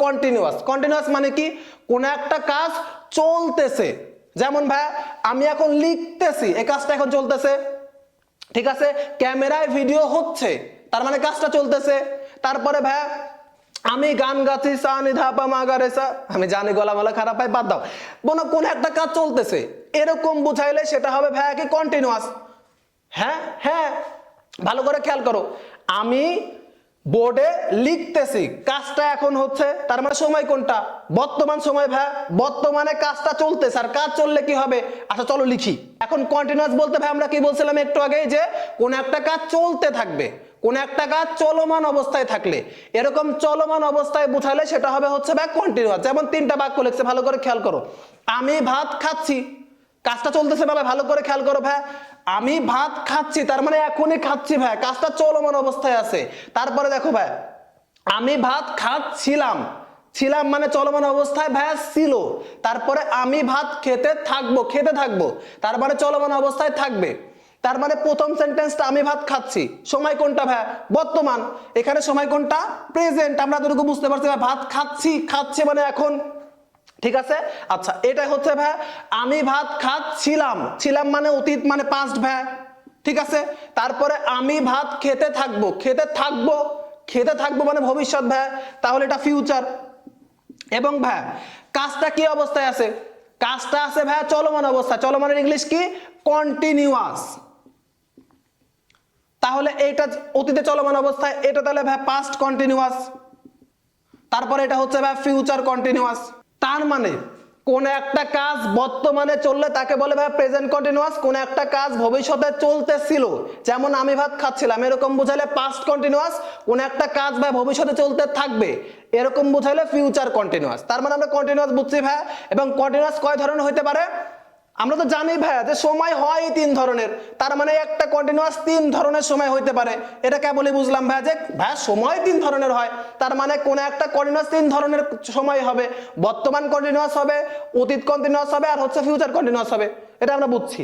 Continuous. Continuous মানে কি, কোন একটা কাজ চলতেছে। যেমন ভাই আমি এখন লিখতেছি, এই কাজটা এখন চলতেছে, ঠিক আছে। ক্যামেরায় ভিডিও হচ্ছে, তার মানে কাজটা চলতেছে। তারপরে ভাই আমি গান গাচ্ছি, সা নি ধা পা মা গা রে সা, আমি জানি গলা মালা খারাপ হয়, বাদ দাও, কোন একটা কাজ চলতেছে এরকম বুঝাইলে সেটা হবে ভাই কি কন্টিনিউয়াস। হ্যাঁ হ্যাঁ, ভালো করে খেয়াল করো, আমি বোর্ডে লিখতেছি, কাজটা এখন হচ্ছে, তার মানে সময় কোনটা, বর্তমান সময়। ভাই বর্তমানে কাজটা চলতেছে, আর কাজ চললে কি হবে, আচ্ছা চলো লিখি। এখন কন্টিনিউয়াস বলতে ভাই আমরা কি বলছিলাম একটু আগে, যে কোন একটা কাজ চলতে থাকবে, কোন একটা কাজ চলমান অবস্থায় থাকলে, এরকম চলমান অবস্থায় বুঝালে সেটা হবে হচ্ছে ভাই কন্টিনিউয়াস। যেমন তিনটা বাক্য লিখছে, ভালো করে খেয়াল করো, আমি ভাত খাচ্ছি, কাজটা চলতেছে ভাই, ভালো করে খেয়াল করো ভাই, আমি ভাত খাচ্ছি তার মানে এখনই খাচ্ছি ভাই, কাজটা চলমান অবস্থায় আছে। তারপরে দেখো ভাই আমি ভাত খাচ্ছিলাম, ছিলাম মানে চলমান অবস্থায় ভাই ছিল, তারপরে আমি ভাত খেতে থাকবো, খেতে থাকবো তার মানে চলমান অবস্থায় থাকবে। তার মানে প্রথম সেন্টেন্সটা আমি ভাত খাচ্ছি, সময় কোনটা ভাই, বর্তমান, এখানে সময় কোনটা, প্রেজেন্ট। আমরা এতটুকু বুঝতে পারছি ভাই, ভাত খাচ্ছি, খাচ্ছে মানে এখন, ঠিক আছে। আচ্ছা এটা হচ্ছে ভাই আমি ভাত খাচ্ছিলাম, ছিলাম মানে অতীত মানে পাস্ট ভাই, ঠিক আছে। তারপরে আমি ভাত খেতে থাকবো, খেতে থাকবো, খেতে থাকবো মানে ভবিষ্যৎ ভাই, তাহলে এটা ফিউচার। এবং ভাই কাজটা কি অবস্থায় আছে, কাজটা আছে ভাই চলমান অবস্থা, চলমানের ইংলিশ কি, কন্টিনিউয়াস। তাহলে এটা অতীতে চলমান অবস্থায়, এটা তাহলে ভাই পাস্ট কন্টিনিউয়াস। তারপরে এটা হচ্ছে ভাই ফিউচার কন্টিনিউয়াস। তার মানে কোন একটা কাজ বর্তমানে চললে তাকে বলে ভাই প্রেজেন্ট কন্টিনিউয়াস, কোন একটা কাজ ভবিষ্যতে চলতেছিল, যেমন আমি ভাত খাচ্ছিলাম, এরকম বুঝাইলে পাস্ট কন্টিনিউয়াস। কোন একটা কাজ ভাই ভবিষ্যতে চলতে থাকবে, এরকম বুঝাইলে ফিউচার কন্টিনিউয়াস। তার মানে আমরা কন্টিনিউয়াস বুঝছি ভাই। এবং কন্টিনিউয়াস কয় ধরনের হতে পারে, আমরা তো জানি ভাই যে সময় হয় তিন ধরনের, তার মানে একটা কন্টিনিউয়াস তিন ধরনের সময় হইতে পারে। এটা কেবলই বুঝলাম ভাই যে ভাই সময় তিন ধরনের হয়, তার মানে কোন একটা কন্টিনিউয়াস তিন ধরনের সময় হবে, বর্তমান কন্টিনিউয়াস হবে, অতীত কন্টিনিউয়াস হবে, আর হচ্ছে ফিউচার কন্টিনিউয়াস হবে, এটা আমরা বুঝছি।